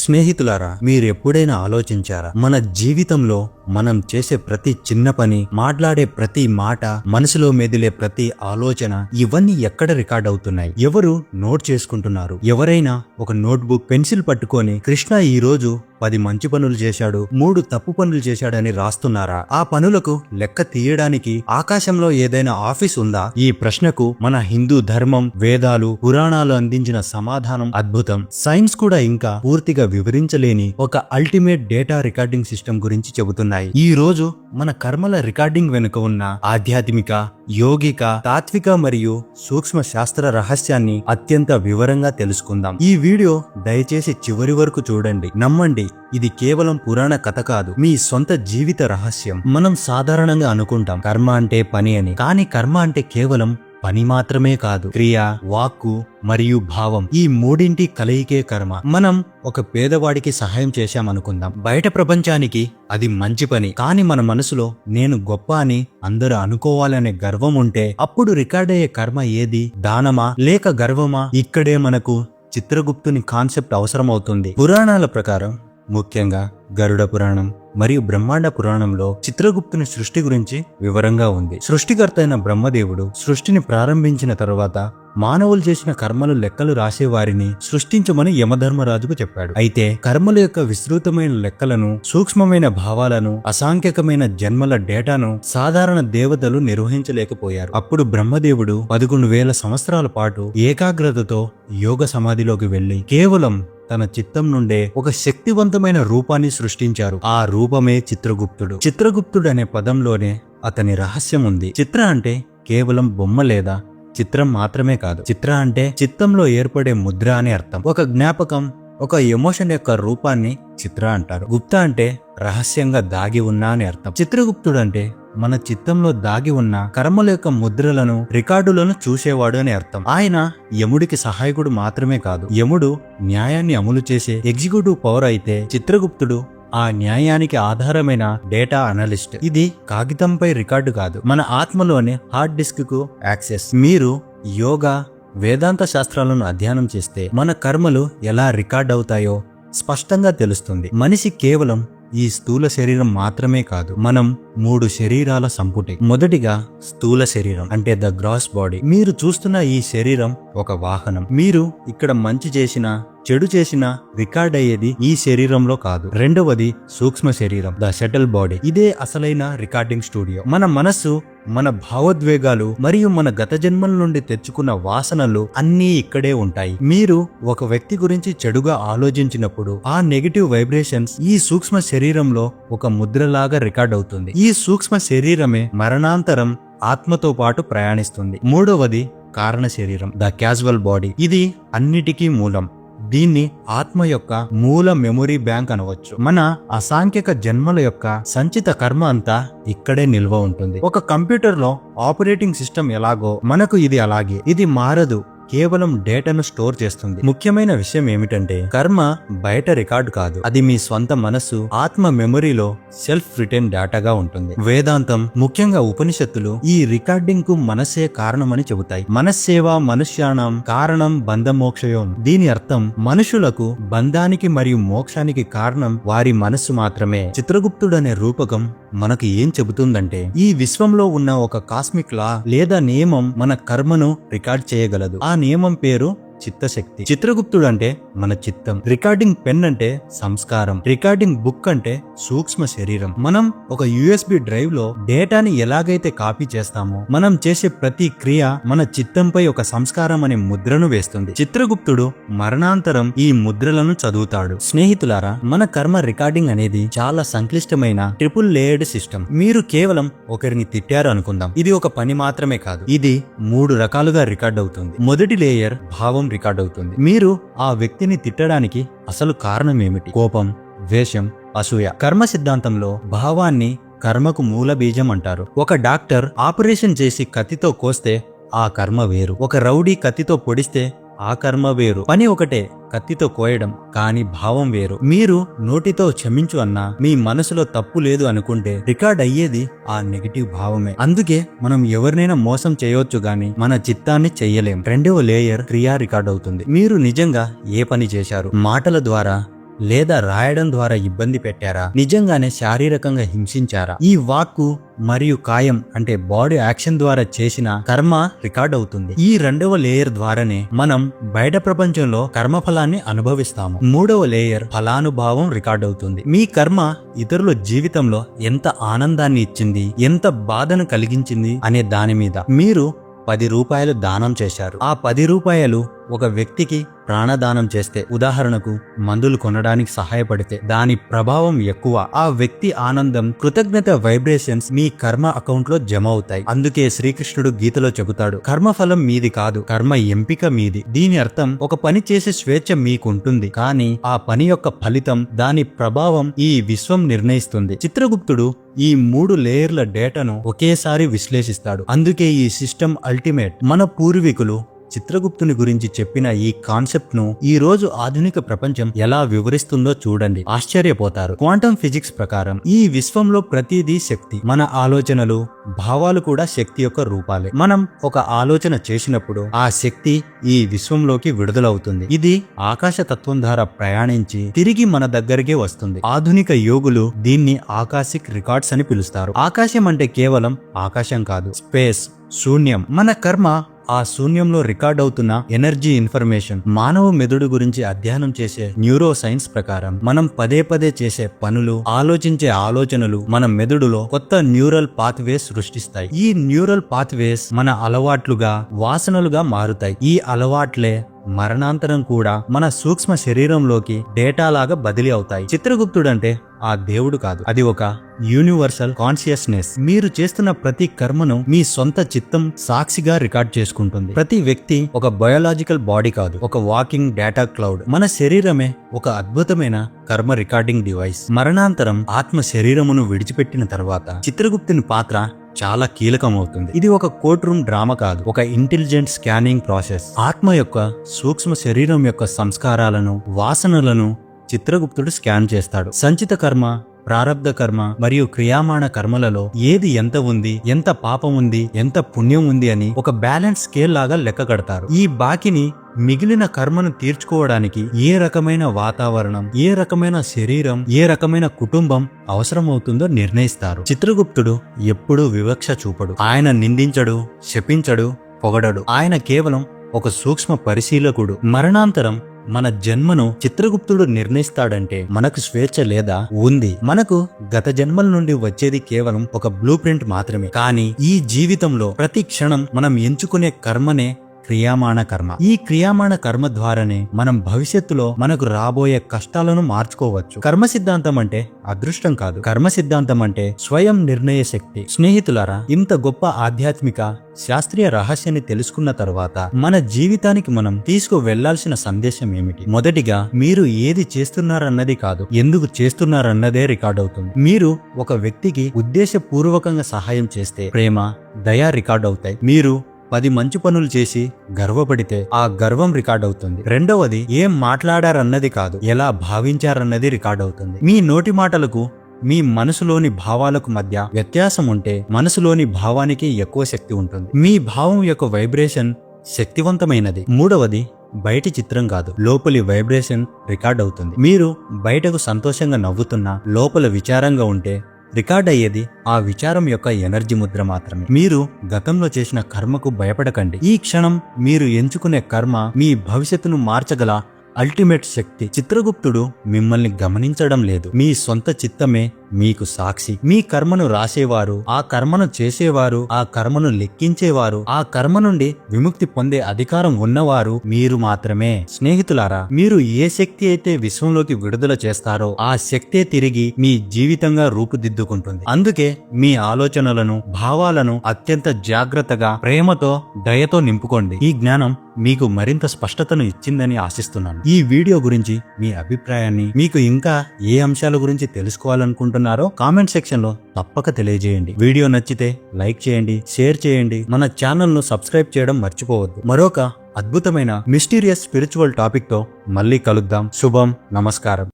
స్నేహితులారా, మీరెప్పుడైనా ఆలోచించారా? మన జీవితంలో మనం చేసే ప్రతి చిన్న పని, మాట్లాడే ప్రతి మాట, మనసులో మెదిలే ప్రతి ఆలోచన ఇవన్నీ ఎక్కడ రికార్డ్ అవుతున్నాయి? ఎవరు నోట్ చేసుకుంటున్నారు? ఎవరైనా ఒక నోట్బుక్, పెన్సిల్ పట్టుకొని కృష్ణ ఈ రోజు 10 మంచి పనులు చేశాడు, 3 తప్పు పనులు చేశాడని రాస్తున్నారా? ఆ పనులకు లెక్క తీయడానికి ఆకాశంలో ఏదైనా ఆఫీస్ ఉందా? ఈ ప్రశ్నకు మన హిందూ ధర్మం, వేదాలు, పురాణాలు అందించిన సమాధానం అద్భుతం. సైన్స్ కూడా ఇంకా పూర్తిగా వివరించలేని ఒక అల్టిమేట్ డేటా రికార్డింగ్ సిస్టమ్ గురించి చెబుతున్నాయి. ఈ రోజు మన కర్మల రికార్డింగ్ వెనుక ఉన్న ఆధ్యాత్మిక, యోగిక, తాత్విక మరియు సూక్ష్మ శాస్త్ర రహస్యాన్ని అత్యంత వివరంగా తెలుసుకుందాం. ఈ వీడియో దయచేసి చివరి వరకు చూడండి. నమ్మండి, ఇది కేవలం పురాణ కథ కాదు, మీ సొంత జీవిత రహస్యం. మనం సాధారణంగా అనుకుంటాం కర్మ అంటే పని అని, కానీ కర్మ అంటే కేవలం పని మాత్రమే కాదు, క్రియ, వాక్కు మరియు భావం, ఈ మూడింటి కలయికే కర్మ. మనం ఒక పేదవాడికి సహాయం చేశామనుకుందాం, బయట ప్రపంచానికి అది మంచి పని, కానీ మన మనసులో నేను గొప్ప అని అందరూ అనుకోవాలనే గర్వం ఉంటే అప్పుడు రికార్డ్ అయ్యే కర్మ ఏది? దానమా లేక గర్వమా? ఇక్కడే మనకు చిత్రగుప్తుని కాన్సెప్ట్ అవసరమవుతుంది. పురాణాల ప్రకారం, ముఖ్యంగా గరుడ పురాణం మరియు బ్రహ్మాండ పురాణంలో చిత్రగుప్తుని సృష్టి గురించి వివరంగా ఉంది. సృష్టికర్త అయిన బ్రహ్మదేవుడు సృష్టిని ప్రారంభించిన తరువాత మానవులు చేసిన కర్మలు లెక్కలు రాసేవారిని సృష్టించమని యమధర్మరాజుకు చెప్పాడు. అయితే కర్మల యొక్క విస్తృతమైన లెక్కలను, సూక్ష్మమైన భావాలను, అసాంఖ్యకమైన జన్మల డేటాను సాధారణ దేవతలు నిర్వహించలేకపోయారు. అప్పుడు బ్రహ్మదేవుడు 11,000 సంవత్సరాల పాటు ఏకాగ్రతతో యోగ సమాధిలోకి వెళ్లి కేవలం తన చిత్తం నుండే ఒక శక్తివంతమైన రూపాన్ని సృష్టించారు. ఆ రూపమే చిత్రగుప్తుడు. చిత్రగుప్తుడు అనే పదంలోనే అతని రహస్యం ఉంది. చిత్ర అంటే కేవలం బొమ్మ లేదా చిత్రం మాత్రమే కాదు. చిత్ర అంటే చిత్తంలో ఏర్పడే ముద్ర అని అర్థం. ఒక జ్ఞాపకం, ఒక ఎమోషన్ యొక్క రూపాన్ని చిత్ర అంటారు. గుప్త అంటే రహస్యంగా దాగి ఉన్నా అని అర్థం. చిత్రగుప్తుడు అంటే మన చిత్తంలో దాగి ఉన్న కర్మల యొక్క ముద్రలను, రికార్డులను చూసేవాడు అని అర్థం. ఆయన యముడికి సహాయకుడు మాత్రమే కాదు, యముడు న్యాయాన్ని అమలు చేసే ఎగ్జిక్యూటివ్ పవర్ అయితే చిత్రగుప్తుడు ఆ న్యాయానికి ఆధారమైన డేటా అనలిస్ట్. ఇది కాగితంపై రికార్డు కాదు, మన ఆత్మలోని హార్డ్ డిస్క్ కు యాక్సెస్. మీరు యోగా, వేదాంత శాస్త్రాలను అధ్యయనం చేస్తే మన కర్మలు ఎలా రికార్డ్ అవుతాయో స్పష్టంగా తెలుస్తుంది. మనిషి కేవలం ఈ స్థూల శరీరం మాత్రమే కాదు, మనం 3 శరీరాల సంపుటి. మొదటిగా స్థూల శరీరం అంటే ద గ్రాస్ బాడీ. మీరు చూస్తున్న ఈ శరీరం ఒక వాహనం. మీరు ఇక్కడ మంచి చేసినా చెడు చేసినా రికార్డ్ అయ్యేది ఈ శరీరంలో కాదు. రెండవది సూక్ష్మ శరీరం, ద సెటిల్ బాడీ. ఇదే అసలైన రికార్డింగ్ స్టూడియో. మన మనస్సు, మన భావోద్వేగాలు మరియు మన గత జన్మల నుండి తెచ్చుకున్న వాసనలు అన్నీ ఇక్కడే ఉంటాయి. మీరు ఒక వ్యక్తి గురించి చెడుగా ఆలోచించినప్పుడు ఆ నెగటివ్ వైబ్రేషన్స్ ఈ సూక్ష్మ శరీరంలో ఒక ముద్రలాగా రికార్డ్ అవుతుంది. ఈ సూక్ష్మ శరీరమే మరణాంతరం ఆత్మతో పాటు ప్రయాణిస్తుంది. మూడవది కారణ శరీరం, ద క్యాజువల్ బాడీ. ఇది అన్నిటికీ మూలం. దీన్ని ఆత్మ యొక్క మూల మెమొరీ బ్యాంక్ అనవచ్చు. మన అసాంఖ్యక జన్మల యొక్క సంచిత కర్మ అంతా ఇక్కడే నిల్వ ఉంటుంది. ఒక కంప్యూటర్ లో ఆపరేటింగ్ సిస్టమ్ ఎలాగో మనకు ఇది అలాగే. ఇది మారదు, కేవలం డేటాను స్టోర్ చేస్తుంది. ముఖ్యమైన విషయం ఏమిటంటే కర్మ బయట రికార్డు కాదు, అది మీ స్వంత మనస్సు, ఆత్మ మెమొరీలో సెల్ఫ్ రిటైన్ డేటాగా ఉంటుంది. వేదాంతం, ముఖ్యంగా ఉపనిషత్తులు ఈ రికార్డింగ్ కు మనస్సే కారణమని చెబుతాయి. మనస్సేవ మనుష్యాణం కారణం బంధ మోక్షయోం. దీని అర్థం మనుషులకు బంధానికి మరియు మోక్షానికి కారణం వారి మనస్సు మాత్రమే. చిత్రగుప్తుడు అనే రూపకం మనకు ఏం చెబుతుందంటే ఈ విశ్వంలో ఉన్న ఒక కాస్మిక్ లా లేదా నియమం మన కర్మను రికార్డ్ చేయగలదు. ఆ నియమం పేరు చిత్తశక్తి. చిత్రగుప్తుడు అంటే మన చిత్తం, రికార్డింగ్ పెన్ అంటే సంస్కారం, రికార్డింగ్ బుక్ అంటే సూక్ష్మ శరీరం. మనం ఒక USB డ్రైవ్ లో డేటాని ఎలాగైతే కాపీ చేస్తామో మనం చేసే ప్రతి క్రియ మన చిత్తంపై ఒక సంస్కారం అనే ముద్రను వేస్తుంది. చిత్రగుప్తుడు మరణాంతరం ఈ ముద్రలను చదువుతాడు. స్నేహితులారా, మన కర్మ రికార్డింగ్ అనేది చాలా సంక్లిష్టమైన ట్రిపుల్ లేయర్డ్ సిస్టమ్. మీరు కేవలం ఒకరిని తిట్టారు అనుకుందాం, ఇది ఒక పని మాత్రమే కాదు, ఇది 3 రకాలుగా రికార్డ్ అవుతుంది. మొదటి లేయర్ భావం రికార్డ్ అవుతుంది. మీరు ఆ వ్యక్తిని తిట్టడానికి అసలు కారణం ఏమిటి? కోపం, ద్వేషం, అసూయ. కర్మ సిద్ధాంతంలో భావాన్ని కర్మకు మూల బీజం అంటారు. ఒక డాక్టర్ ఆపరేషన్ చేసి కత్తితో కోస్తే ఆ కర్మ వేరు, ఒక రౌడీ కత్తితో పొడిస్తే ఆ కర్మ వేరు. పని ఒకటే, కత్తితో కోయడం, కానీ భావం వేరు. మీరు నోటితో క్షమించు అన్నా మీ మనసులో తప్పు లేదు అనుకుంటే రికార్డ్ అయ్యేది ఆ నెగిటివ్ భావమే. అందుకే మనం ఎవరినైనా మోసం చేయొచ్చు గాని మన చిత్తాన్ని చెయ్యలేం. రెండవ లేయర్ క్రియా రికార్డ్ అవుతుంది. మీరు నిజంగా ఏ పని చేశారు? మాటల ద్వారా, లేదా రాయడం ద్వారా ఇబ్బంది పెట్టారా, నిజంగానే శారీరకంగా హింసించారా? ఈ వాక్కు మరియు కాయం అంటే బాడీ యాక్షన్ ద్వారా చేసిన కర్మ రికార్డ్ అవుతుంది. ఈ రెండవ లేయర్ ద్వారానే మనం బయట ప్రపంచంలో కర్మఫలాన్ని అనుభవిస్తాము. మూడవ లేయర్ ఫలానుభావం రికార్డ్ అవుతుంది. మీ కర్మ ఇతరుల జీవితంలో ఎంత ఆనందాన్ని ఇచ్చింది, ఎంత బాధను కలిగించింది అనే దాని మీద. మీరు 10 రూపాయలు దానం చేశారు. ఆ 10 రూపాయలు ఒక వ్యక్తికి ప్రాణదానం చేస్తే, ఉదాహరణకు మందులు కొనడానికి సహాయపడితే, దాని ప్రభావం ఎక్కువ. ఆ వ్యక్తి ఆనందం, కృతజ్ఞత వైబ్రేషన్స్ మీ కర్మ అకౌంట్ లో జమ అవుతాయి. అందుకే శ్రీకృష్ణుడు గీతలో చెబుతాడు, కర్మఫలం మీది కాదు, కర్మ ఎంపిక మీది. దీని అర్థం ఒక పని చేసే స్వేచ్ఛ మీకుంటుంది, కానీ ఆ పని యొక్క ఫలితం, దాని ప్రభావం ఈ విశ్వం నిర్ణయిస్తుంది. చిత్రగుప్తుడు ఈ 3 లేయర్ల డేటాను ఒకేసారి విశ్లేషిస్తాడు. అందుకే ఈ సిస్టమ్ అల్టిమేట్. మన పూర్వీకులు చిత్రగుప్తుని గురించి చెప్పిన ఈ కాన్సెప్ట్ ను ఈ రోజు ఆధునిక ప్రపంచం ఎలా వివరిస్తుందో చూడండి, ఆశ్చర్యపోతారు. క్వాంటం ఫిజిక్స్ ప్రకారం ఈ విశ్వంలో ప్రతిదీ శక్తి. మన ఆలోచనలు, భావాలు కూడా శక్తి యొక్క రూపాలే. మనం ఒక ఆలోచన చేసినప్పుడు ఆ శక్తి ఈ విశ్వంలోకి విడుదలవుతుంది. ఇది ఆకాశ తత్వం ద్వారా ప్రయాణించి తిరిగి మన దగ్గరికే వస్తుంది. ఆధునిక యోగులు దీన్ని ఆకాశిక్ రికార్డ్స్ అని పిలుస్తారు. ఆకాశం అంటే కేవలం ఆకాశం కాదు, స్పేస్, శూన్యం. మన కర్మ ఆ శూన్యంలో రికార్డ్ అవుతున్న ఎనర్జీ ఇన్ఫర్మేషన్. మానవ మెదడు గురించి అధ్యయనం చేసే న్యూరో సైన్స్ ప్రకారం మనం పదే పదే చేసే పనులు, ఆలోచించే ఆలోచనలు మన మెదడులో కొత్త న్యూరల్ పాత్వేస్ సృష్టిస్తాయి. ఈ న్యూరల్ పాత్వేస్ మన అలవాట్లుగా, వాసనలుగా మారుతాయి. ఈ అలవాట్లే మరణాంతరం కూడా మన సూక్ష్మ శరీరంలోకి డేటా లాగా బదిలీ అవుతాయి. చిత్రగుప్తుడంటే ఆ దేవుడు కాదు, అది ఒక యూనివర్సల్ కాన్షియస్నెస్. మీరు చేస్తున్న ప్రతి కర్మను మీ సొంత చిత్తం సాక్షిగా రికార్డ్ చేసుకుంటుంది. ప్రతి వ్యక్తి ఒక బయోలాజికల్ బాడీ కాదు, ఒక వాకింగ్ డేటా క్లౌడ్. మన శరీరమే ఒక అద్భుతమైన కర్మ రికార్డింగ్ డివైస్. మరణాంతరం ఆత్మ శరీరమును విడిచిపెట్టిన తర్వాత చిత్రగుప్తుని పాత్ర చాలా కీలకమవుతుంది. ఇది ఒక కోర్ట్ రూమ్ డ్రామా కాదు, ఒక ఇంటెలిజెంట్ స్కానింగ్ ప్రాసెస్. ఆత్మ యొక్క సూక్ష్మ శరీరం యొక్క సంస్కారాలను, వాసనలను చిత్రగుప్తుడు స్కాన్ చేస్తాడు. సంచిత కర్మ, ప్రారబ్ధ కర్మ మరియు క్రియామాణ కర్మలలో ఏది ఎంత ఉంది, ఎంత పాపం ఉంది, ఎంత పుణ్యం ఉంది అని ఒక బ్యాలెన్స్ స్కేల్ లాగా లెక్క కడతారు. ఈ బాకిని మిగిలిన కర్మను తీర్చుకోవడానికి ఏ రకమైన వాతావరణం, ఏ రకమైన శరీరం, ఏ రకమైన కుటుంబం అవసరమవుతుందో నిర్ణయిస్తారు. చిత్రగుప్తుడు ఎప్పుడూ వివక్ష చూపడు. ఆయన నిందించడు, శపించడు, పొగడడు. ఆయన కేవలం ఒక సూక్ష్మ పరిశీలకుడు. మరణాంతరం మన జన్మను చిత్రగుప్తుడు నిర్ణయిస్తాడంటే మనకు స్వేచ్ఛ లేదా? ఉంది. మనకు గత జన్మల నుండి వచ్చేది కేవలం ఒక బ్లూ ప్రింట్ మాత్రమే. కానీ ఈ జీవితంలో ప్రతి క్షణం మనం ఎంచుకునే కర్మనే క్రియామాణ కర్మ. ఈ క్రియామాణ కర్మ ద్వారానే మనం భవిష్యత్తులో మనకు రాబోయే కష్టాలను మార్చుకోవచ్చు. కర్మ సిద్ధాంతం అంటే అదృష్టం కాదు, కర్మ సిద్ధాంతం అంటే స్వయం నిర్ణయ శక్తి. స్నేహితులారా, ఇంత గొప్ప ఆధ్యాత్మిక శాస్త్రీయ రహస్యాన్ని తెలుసుకున్న తర్వాత మన జీవితానికి మనం తీసుకు వెళ్లాల్సిన సందేశం ఏమిటి? మొదటిగా, మీరు ఏది చేస్తున్నారన్నది కాదు, ఎందుకు చేస్తున్నారన్నదే రికార్డ్ అవుతుంది. మీరు ఒక వ్యక్తికి ఉద్దేశపూర్వకంగా సహాయం చేస్తే ప్రేమ, దయ రికార్డ్ అవుతాయి. మీరు 10 మంచి పనులు చేసి గర్వపడితే ఆ గర్వం రికార్డ్ అవుతుంది. రెండవది, ఏం మాట్లాడారన్నది కాదు, ఎలా భావించారన్నది రికార్డ్ అవుతుంది. మీ నోటి మాటలకు మీ మనసులోని భావాలకు మధ్య వ్యత్యాసం ఉంటే మనసులోని భావానికి ఎక్కువ శక్తి ఉంటుంది. మీ భావం యొక్క వైబ్రేషన్ శక్తివంతమైనది. మూడవది, బయటి చిత్రం కాదు, లోపలి వైబ్రేషన్ రికార్డ్ అవుతుంది. మీరు బయటకు సంతోషంగా నవ్వుతున్నా లోపల విచారంగా ఉంటే రికార్డ్ అయ్యేది ఆ విచారం యొక్క ఎనర్జీ ముద్ర మాత్రమే. మీరు గతంలో చేసిన కర్మకు భయపడకండి. ఈ క్షణం మీరు ఎంచుకునే కర్మ మీ భవిష్యత్తును మార్చగల అల్టిమేట్ శక్తి. చిత్రగుప్తుడు మిమ్మల్ని గమనించడం లేదు, మీ సొంత చిత్తమే మీకు సాక్షి. మీ కర్మను రాసేవారు, ఆ కర్మను చేసేవారు, ఆ కర్మను లెక్కించేవారు, ఆ కర్మ నుండి విముక్తి పొందే అధికారం ఉన్నవారు మీరు మాత్రమే. స్నేహితులారా, మీరు ఏ శక్తి అయితే విశ్వంలోకి విడుదల చేస్తారో ఆ శక్తే తిరిగి మీ జీవితంగా రూపుదిద్దుకుంటుంది. అందుకే మీ ఆలోచనలను, భావాలను అత్యంత జాగ్రత్తగా, ప్రేమతో, దయతో నింపుకోండి. ఈ జ్ఞానం మీకు మరింత స్పష్టతను ఇచ్చిందని ఆశిస్తున్నాను. ఈ వీడియో గురించి మీ అభిప్రాయాన్ని, మీకు ఇంకా ఏ అంశాల గురించి తెలుసుకోవాలనుకుంటున్నారో కామెంట్ సెక్షన్ లో తప్పక తెలియజేయండి. వీడియో నచ్చితే లైక్ చేయండి, షేర్ చేయండి, మన ఛానల్ ను సబ్స్క్రైబ్ చేయడం మర్చిపోవద్దు. మరొక అద్భుతమైన మిస్టీరియస్ స్పిరిచువల్ టాపిక్ తో మళ్ళీ కలుద్దాం. శుభం. నమస్కారం.